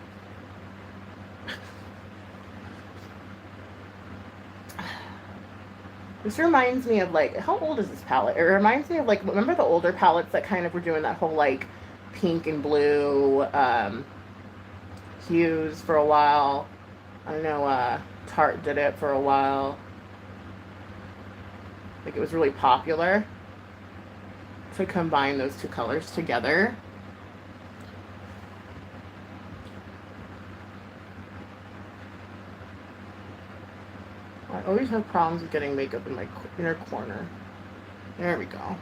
This reminds me of how old is this palette? It reminds me of remember the older palettes that kind of were doing that whole pink and blue hues for a while. I know Tarte did it for a while. Like, it was really popular to combine those two colors together. I always have problems with getting makeup in my inner corner. There we go.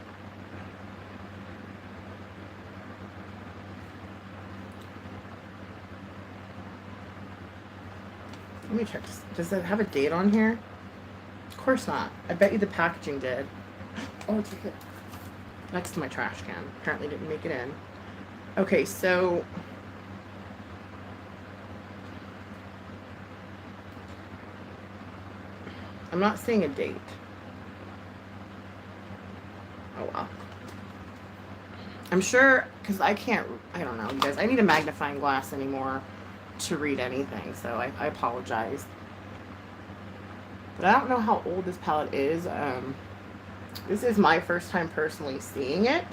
Let me check. Does it have a date on here? Of course not. I bet you the packaging did. Oh, it's okay. Next to my trash can. Apparently didn't make it in. Okay, so I'm not seeing a date. Oh well. I'm sure, because I don't know, you guys. I need a magnifying glass anymore to read anything, so I apologize. But I don't know how old this palette is. This is my first time personally seeing it,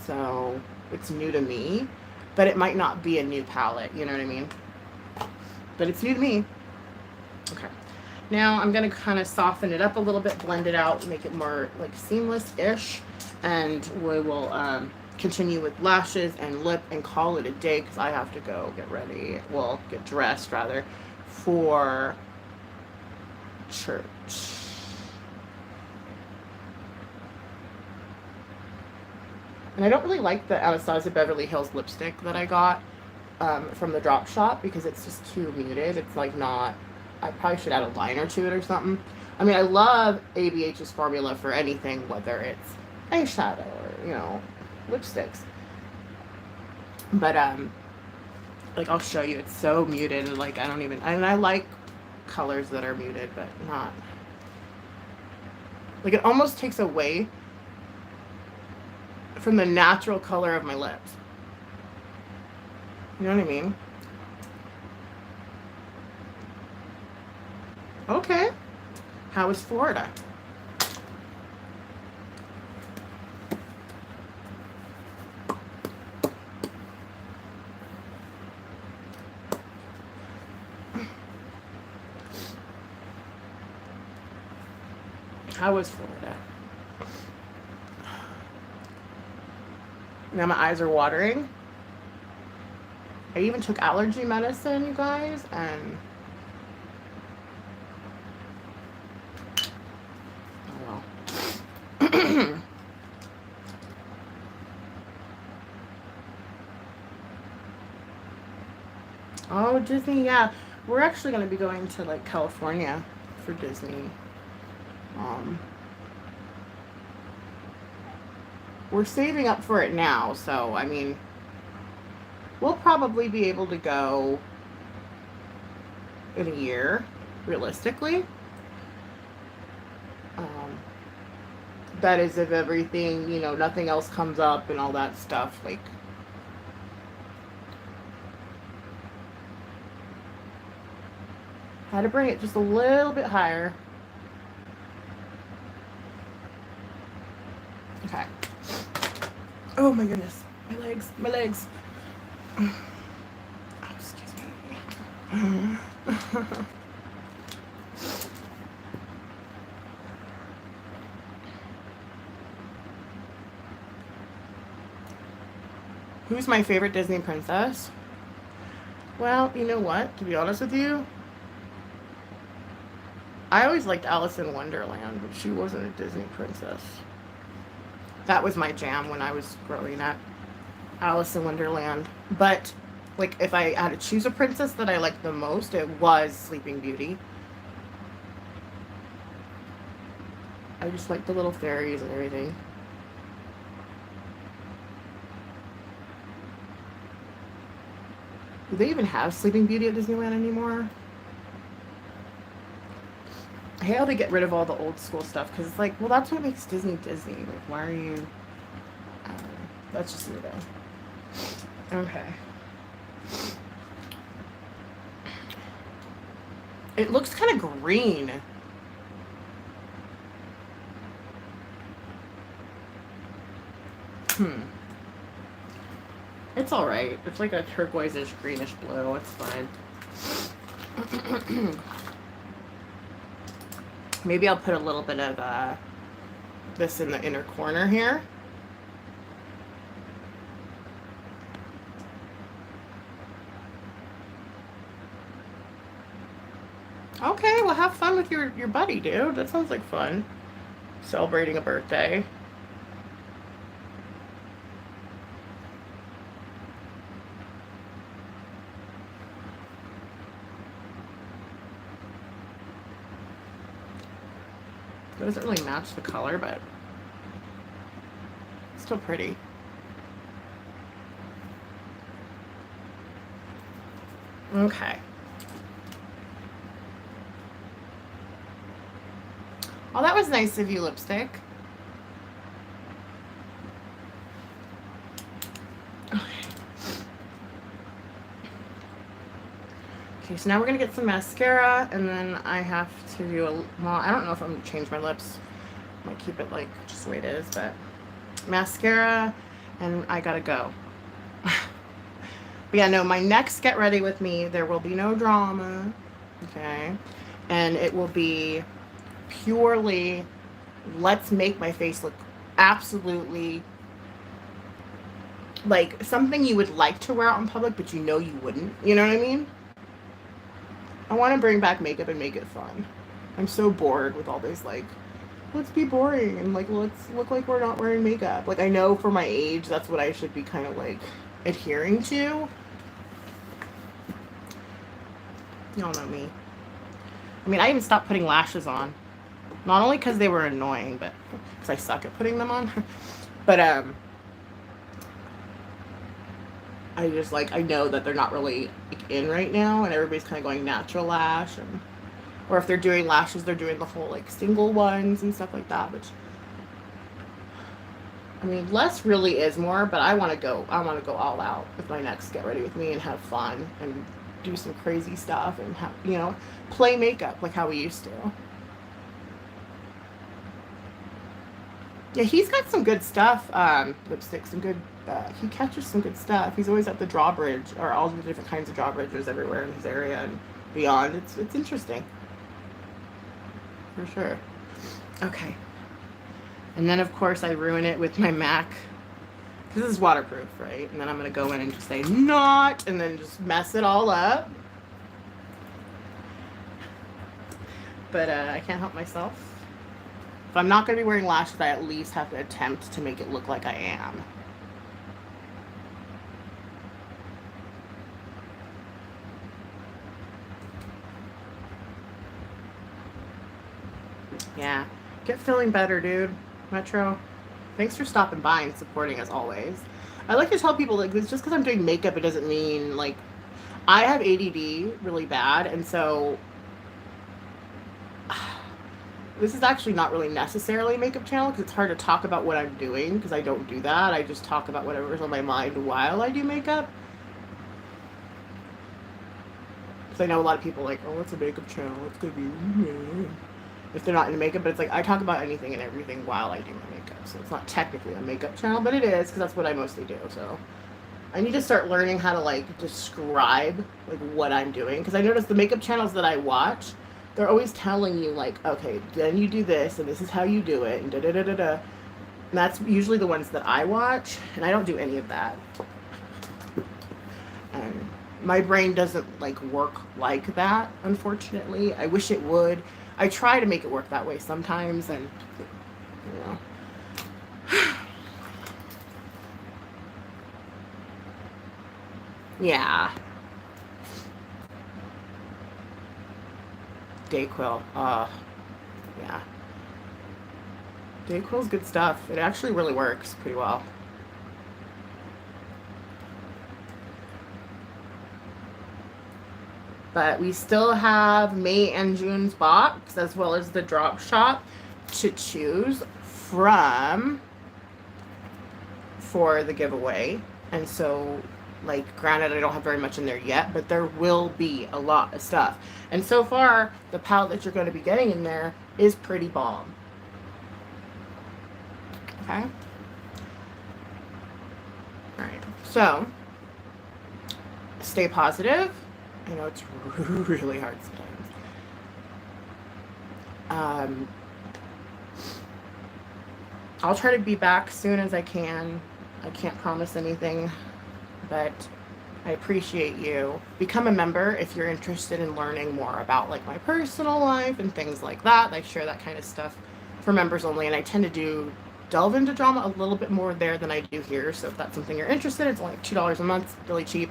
so it's new to me. But it might not be a new palette, you know what I mean? But it's new to me. Okay. Now I'm going to kind of soften it up a little bit, blend it out, make it more like seamless-ish. And we will continue with lashes and lip and call it a day because I have to go get ready. Well, get dressed rather for church. And I don't really like the Anastasia Beverly Hills lipstick that I got from the drop shop because it's just too muted. It's like not, I probably should add a liner to it or something. I mean, I love ABH's formula for anything, whether it's eyeshadow or, you know, lipsticks. But, like, I'll show you. It's so muted. And, like, I like colors that are muted, but not. Like, it almost takes away from the natural color of my lips. You know what I mean? Okay. How was Florida? How was Florida? Now my eyes are watering. I even took allergy medicine, you guys, and oh well. Oh, Disney, yeah. We're actually going to be going to, like, California for Disney. We're saving up for it now, so, I mean, we'll probably be able to go in a year, realistically. That is if everything, you know, nothing else comes up and all that stuff, like. Had to bring it just a little bit higher. Okay. Oh my goodness. My legs. My legs. Oh, excuse me. Who's my favorite Disney princess? Well, you know what? To be honest with you, I always liked Alice in Wonderland, but she wasn't a Disney princess. That was my jam when I was growing up. Alice in Wonderland. But, like, if I had to choose a princess that I liked the most, it was Sleeping Beauty. I just liked the little fairies and everything. Do they even have Sleeping Beauty at Disneyland anymore? I hate how they get rid of all the old school stuff because it's like, well, that's what makes Disney Disney. Like, why are you? That's just me though. Okay. It looks kind of green. It's all right. It's like a turquoise-ish, greenish blue. It's fine. Maybe I'll put a little bit of this in the inner corner here. Okay, well, have fun with your buddy, dude. That sounds like fun. Celebrating a birthday. It doesn't really match the color, but it's still pretty. Okay. Oh, that was nice of you, lipstick. Okay, so now we're going to get some mascara, and then I have to do a, well, I don't know if I'm going to change my lips. I might keep it like just the way it is, but mascara, and I got to go. But yeah, no, my next Get Ready With Me, there will be no drama, okay? And it will be purely, let's make my face look absolutely like something you would like to wear out in public, but you know you wouldn't. You know what I mean? I want to bring back makeup and make it fun. I'm so bored with all this, like, let's be boring and, like, let's look like we're not wearing makeup. Like, I know for my age, that's what I should be kind of, like, adhering to. Y'all know me. I mean, I even stopped putting lashes on. Not only because they were annoying, but because I suck at putting them on. But, I just, like, I know that they're not really, like, in right now, and everybody's kind of going natural lash, and, or if they're doing lashes, they're doing the whole, like, single ones and stuff like that, which, I mean, less really is more, but I want to go all out with my next Get Ready With Me and have fun and do some crazy stuff and have, you know, play makeup like how we used to. Yeah, he's got some good stuff, lipstick, some good, he catches some good stuff. He's always at the drawbridge, or all the different kinds of drawbridges everywhere in his area and beyond. It's interesting. For sure. Okay. And then, of course, I ruin it with my MAC. Because this is waterproof, right? And then I'm going to go in and just say, not, and then just mess it all up. But I can't help myself. If I'm not going to be wearing lashes, I at least have to attempt to make it look like I am. Yeah. Get feeling better, dude. Metro. Thanks for stopping by and supporting as always. I like to tell people, like, just because I'm doing makeup, it doesn't mean, like, I have ADD really bad, and so this is actually not really necessarily a makeup channel because it's hard to talk about what I'm doing because I don't do that. I just talk about whatever's on my mind while I do makeup. Because I know a lot of people are like, oh, it's a makeup channel. It's going to be... if they're not into makeup, but it's like I talk about anything and everything while I do my makeup. So it's not technically a makeup channel, but it is because that's what I mostly do. So I need to start learning how to, like, describe, like, what I'm doing. Because I notice the makeup channels that I watch, they're always telling you, like, okay, then you do this, and this is how you do it, and da-da-da-da-da. And that's usually the ones that I watch, and I don't do any of that. And my brain doesn't, like, work like that, unfortunately. I wish it would. I try to make it work that way sometimes, and, you know. Yeah. Dayquil. Yeah. Dayquil's good stuff. It actually really works pretty well. But we still have May and June's box, as well as the drop shop to choose from for the giveaway. And so, like, granted, I don't have very much in there yet, but there will be a lot of stuff. And so far, the palette that you're going to be getting in there is pretty bomb. Okay? Alright, so stay positive. I know it's really hard sometimes. I'll try to be back soon as I can. I can't promise anything, but I appreciate you. Become a member if you're interested in learning more about like my personal life and things like that. I share that kind of stuff for members only, and I tend to delve into drama a little bit more there than I do here. So if that's something you're interested in, it's only $2 a month, really cheap.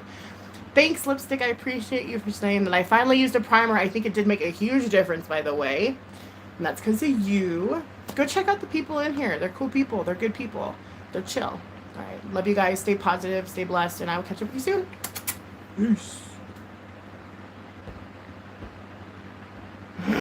Thanks, Lipstick. I appreciate you for saying that. I finally used a primer. I think it did make a huge difference, by the way. And that's because of you. Go check out the people in here. They're cool people. They're good people. They're chill. All right. Love you guys. Stay positive. Stay blessed. And I will catch up with you soon. Peace.